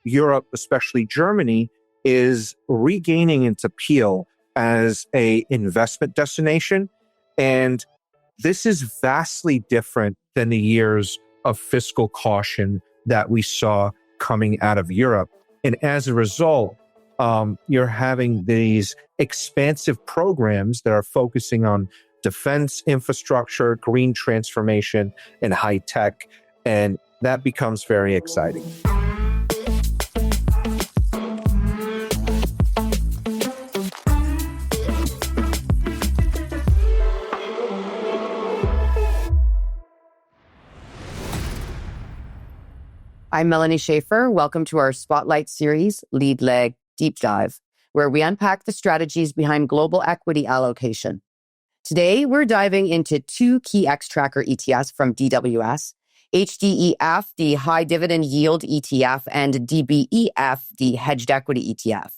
Europe, especially Germany, is regaining its appeal as an investment destination. And this is vastly different than the years of fiscal caution that we saw coming out of Europe. And as a result, you're having these expansive programs that are focusing on defense infrastructure, green transformation, and high tech. And that becomes very exciting. I'm Melanie Schaeffer. Welcome to our Spotlight series, Lead Leg Deep Dive, where we unpack the strategies behind global equity allocation. Today, we're diving into two key XTracker ETFs from DWS, HDEF, the High Dividend Yield ETF, and DBEF, the Hedged Equity ETF.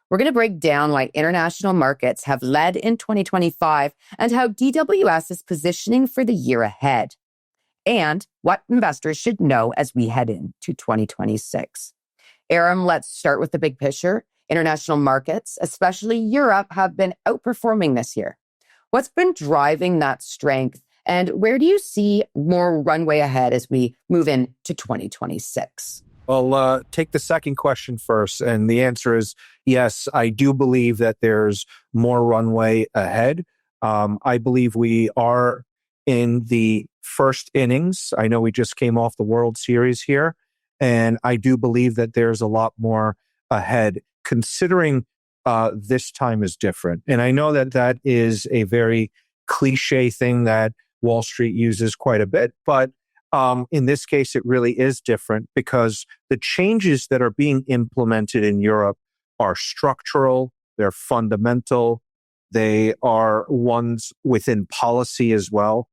We're going to break down why international markets have led in 2025 and how DWS is positioning for the year ahead, and what investors should know as we head into 2026. Aram, let's start with the big picture. International markets, especially Europe, have been outperforming this year. What's been driving that strength, and where do you see more runway ahead as we move into 2026? Well, take the second question first. And the answer is yes, I do believe that there's more runway ahead. I believe we are in the first innings. I know we just came off the World Series here, and I do believe that there's a lot more ahead, considering this time is different. And I know that that is a very cliche thing that Wall Street uses quite a bit, but in this case, it really is different because the changes that are being implemented in Europe are structural, they're fundamental, they are ones within policy as well.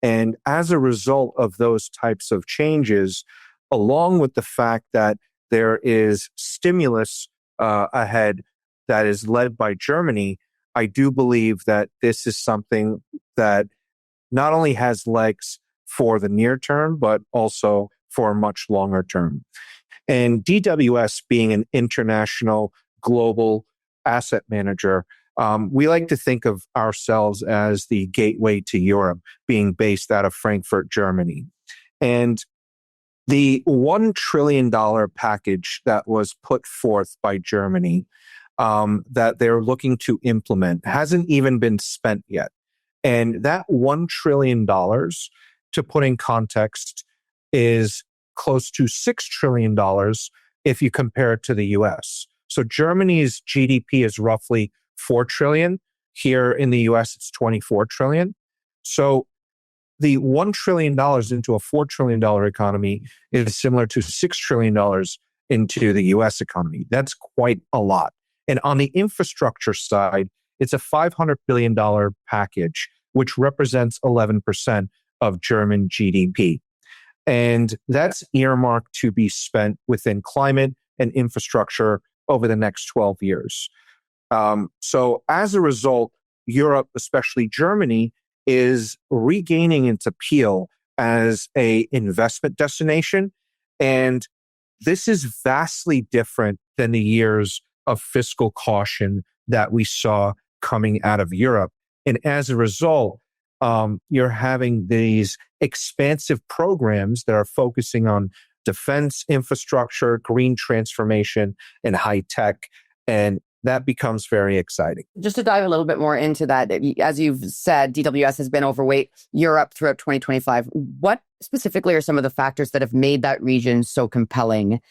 And as a result of those types of changes, along with the fact that there is stimulus ahead that is led by Germany, I do believe that this is something that not only has legs for the near term, but also for a much longer term. And DWS being an international global asset manager, we like to think of ourselves as the gateway to Europe, being based out of Frankfurt, Germany. And the $1 trillion package that was put forth by Germany that they're looking to implement hasn't even been spent yet. And that $1 trillion, to put in context, is close to $6 trillion if you compare it to the US. So Germany's GDP is roughly $4 trillion. Here in the US, it's $24 trillion. So the $1 trillion into a $4 trillion economy is similar to $6 trillion into the US economy. That's quite a lot. And on the infrastructure side, it's a $500 billion package, which represents 11% of German GDP. And that's earmarked to be spent within climate and infrastructure over the next 12 years. So as a result, Europe, especially Germany, is regaining its appeal as an investment destination. And this is vastly different than the years of fiscal caution that we saw coming out of Europe. And as a result, you're having these expansive programs that are focusing on defense infrastructure, green transformation, and high tech. And that becomes very exciting. Just to dive a little bit more into that, as you've said, DWS has been overweight Europe throughout 2025. What specifically are some of the factors that have made that region so compelling?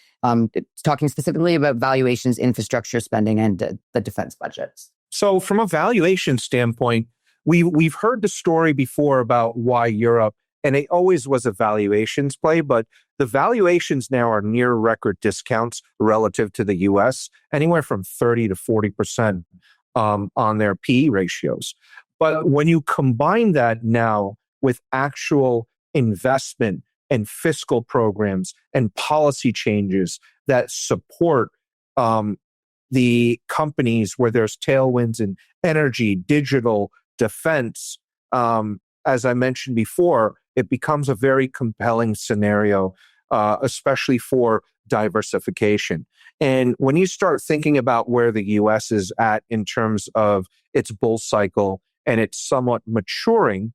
Talking specifically about valuations, infrastructure spending, and the defense budgets. So from a valuation standpoint, we've heard the story before about why Europe, and it always was a valuations play, but the valuations now are near record discounts relative to the US, anywhere from 30 to 40% on their PE ratios. But when you combine that now with actual investment and fiscal programs and policy changes that support the companies where there's tailwinds in energy, digital, defense, as I mentioned before, it becomes a very compelling scenario especially for diversification. And when you start thinking about where the US is at in terms of its bull cycle and it's somewhat maturing,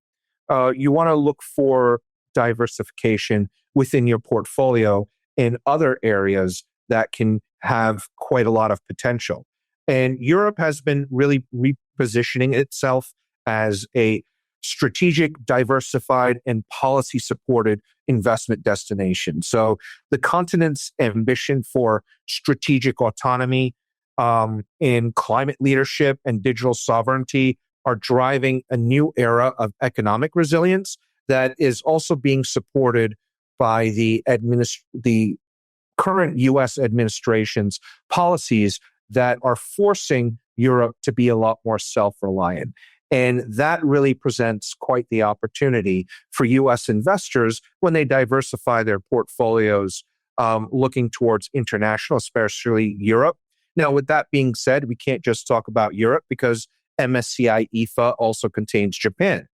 you want to look for diversification within your portfolio in other areas that can have quite a lot of potential. And Europe has been really repositioning itself as a strategic, diversified, and policy supported investment destination. So the continent's ambition for strategic autonomy in climate leadership and digital sovereignty are driving a new era of economic resilience that is also being supported by the current US administration's policies that are forcing Europe to be a lot more self-reliant. And that really presents quite the opportunity for US investors when they diversify their portfolios looking towards international, especially Europe. Now, with that being said, we can't just talk about Europe because MSCI EFA also contains Japan.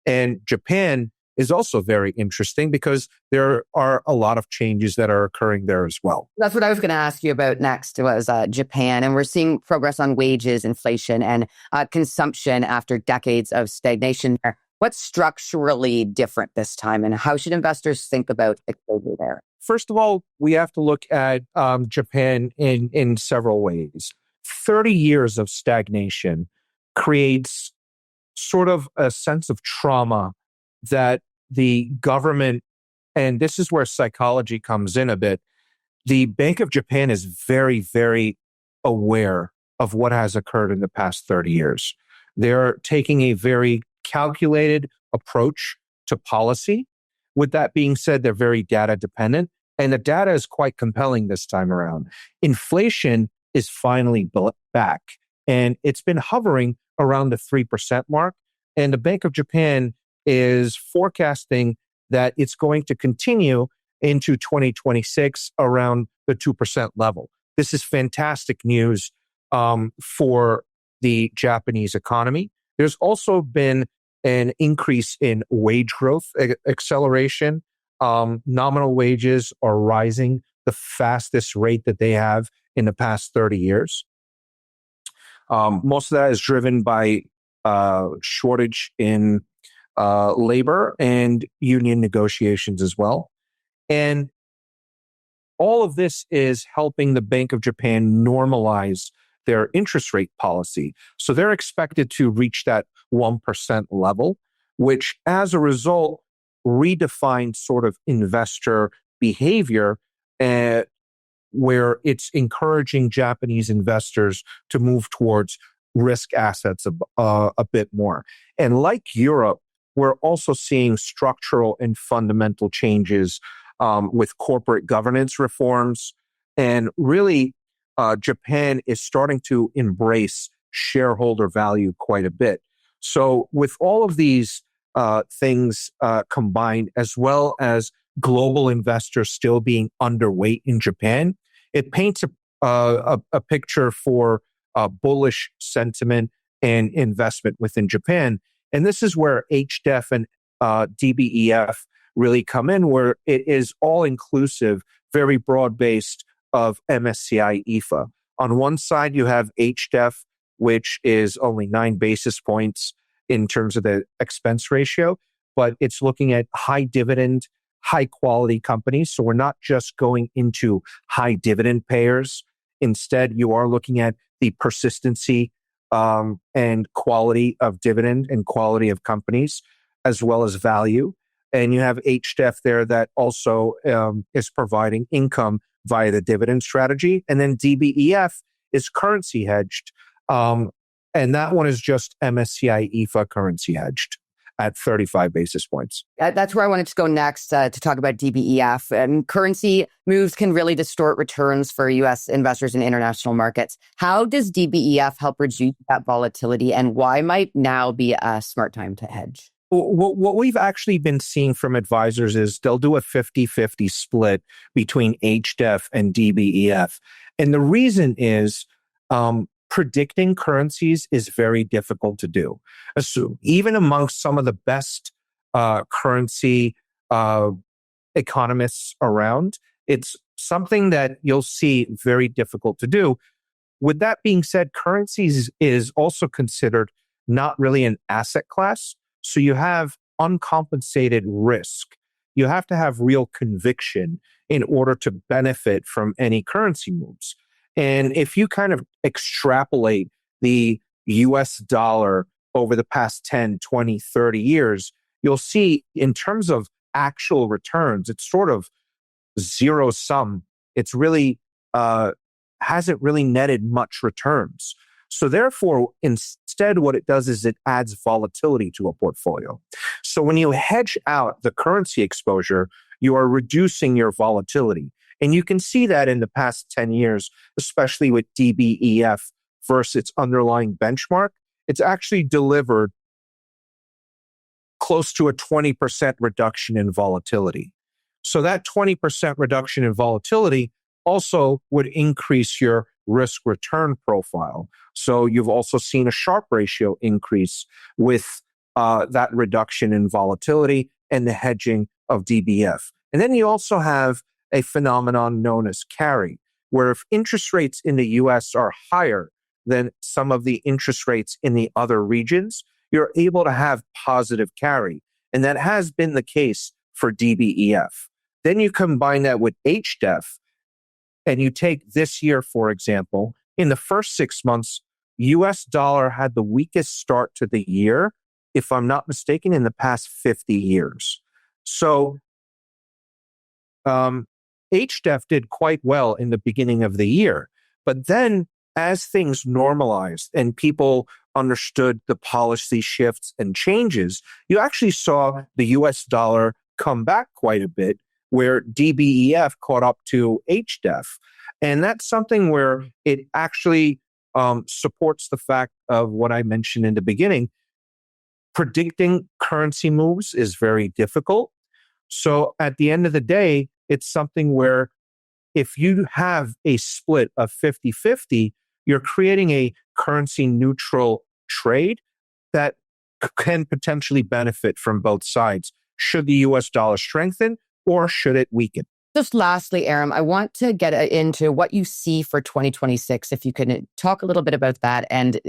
And Japan is also very interesting because there are a lot of changes that are occurring there as well. That's what I was going to ask you about next was Japan. And we're seeing progress on wages, inflation, and consumption after decades of stagnation. What's structurally different this time, and how should investors think about exposure there? First of all, we have to look at Japan in several ways. 30 years of stagnation creates sort of a sense of trauma that the government, and this is where psychology comes in a bit, the Bank of Japan is very, very aware of what has occurred in the past 30 years. They're taking a very calculated approach to policy. With that being said, they're very data dependent, and the data is quite compelling this time around. Inflation is finally back, and it's been hovering around the 3% mark. And the Bank of Japan is forecasting that it's going to continue into 2026 around the 2% level. This is fantastic news for the Japanese economy. There's also been an increase in wage growth acceleration. Nominal wages are rising the fastest rate that they have in the past 30 years. Most of that is driven by shortage in labor and union negotiations as well. And all of this is helping the Bank of Japan normalize their interest rate policy. So they're expected to reach that 1% level, which as a result redefines sort of investor behavior where it's encouraging Japanese investors to move towards risk assets a bit more. And like Europe, we're also seeing structural and fundamental changes with corporate governance reforms. And really, Japan is starting to embrace shareholder value quite a bit. So with all of these things combined, as well as global investors still being underweight in Japan, it paints a picture for bullish sentiment and investment within Japan. And this is where HDEF and DBEF really come in, where it is all inclusive, very broad based of MSCI EFA. On one side, you have HDEF, which is only 9 basis points in terms of the expense ratio, but it's looking at high dividend, high quality companies. So we're not just going into high dividend payers. Instead, you are looking at the persistency and quality of dividend and quality of companies, as well as value. And you have HDEF there that also is providing income via the dividend strategy. And then DBEF is currency hedged. And that one is just MSCI EFA currency hedged at 35 basis points. That's where I wanted to go next to talk about DBEF. And currency moves can really distort returns for U.S. investors in international markets. How does DBEF help reduce that volatility, and why might now be a smart time to hedge? What we've actually been seeing from advisors is they'll do a 50-50 split between HDEF and DBEF. And the reason is predicting currencies is very difficult to do. So even amongst some of the best currency economists around. It's something that you'll see very difficult to do. With that being said, currencies is also considered not really an asset class. So you have uncompensated risk. You have to have real conviction in order to benefit from any currency moves. And if you kind of extrapolate the US dollar over the past 10, 20, 30 years, you'll see in terms of actual returns, it's sort of zero sum. It's really hasn't really netted much returns. So therefore, instead, what it does is it adds volatility to a portfolio. So when you hedge out the currency exposure, you are reducing your volatility. And you can see that in the past 10 years, especially with DBEF versus its underlying benchmark, it's actually delivered close to a 20% reduction in volatility. So that 20% reduction in volatility also would increase your risk return profile. So you've also seen a Sharpe ratio increase with that reduction in volatility and the hedging of DBF. And then you also have a phenomenon known as carry, where if interest rates in the US are higher than some of the interest rates in the other regions, you're able to have positive carry. And that has been the case for DBEF. Then you combine that with HDEF, and you take this year, for example, in the first 6 months, US dollar had the weakest start to the year, if I'm not mistaken, in the past 50 years. So HDEF did quite well in the beginning of the year. But then as things normalized and people understood the policy shifts and changes, you actually saw the US dollar come back quite a bit, where DBEF caught up to HDEF. And that's something where it actually supports the fact of what I mentioned in the beginning. Predicting currency moves is very difficult. So at the end of the day, it's something where if you have a split of 50-50, you're creating a currency neutral trade that can potentially benefit from both sides. Should the US dollar strengthen or should it weaken? Just lastly, Aram, I want to get into what you see for 2026, if you can talk a little bit about that, and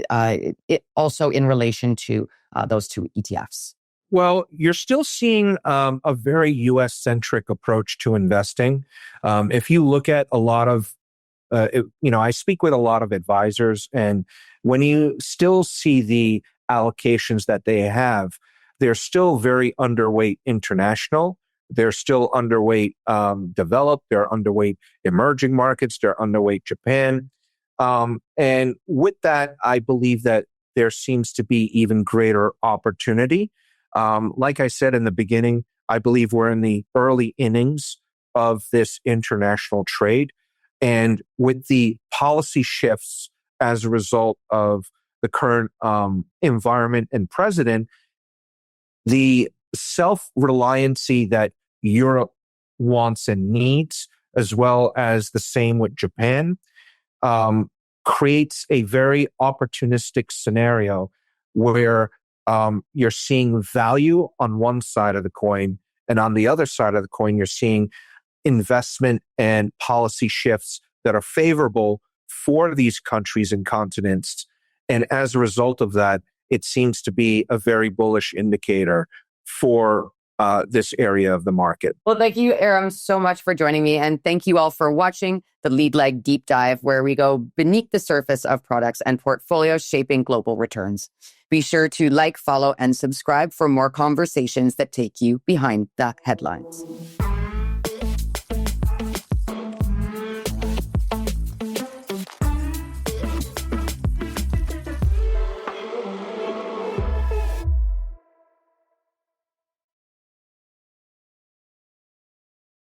it also in relation to those two ETFs. Well, you're still seeing a very US-centric approach to investing. If you look at a lot of, I speak with a lot of advisors, and when you still see the allocations that they have, they're still very underweight international. They're still underweight developed. They're underweight emerging markets. They're underweight Japan. And with that, I believe that there seems to be even greater opportunity. Like I said in the beginning, I believe we're in the early innings of this international trade. And with the policy shifts as a result of the current environment and president, the self-reliancy that Europe wants and needs, as well as the same with Japan, creates a very opportunistic scenario where you're seeing value on one side of the coin, and on the other side of the coin, you're seeing investment and policy shifts that are favorable for these countries and continents. And as a result of that, it seems to be a very bullish indicator for this area of the market. Well, thank you, Aram, so much for joining me. And thank you all for watching the Lead Leg Deep Dive, where we go beneath the surface of products and portfolios shaping global returns. Be sure to like, follow, and subscribe for more conversations that take you behind the headlines.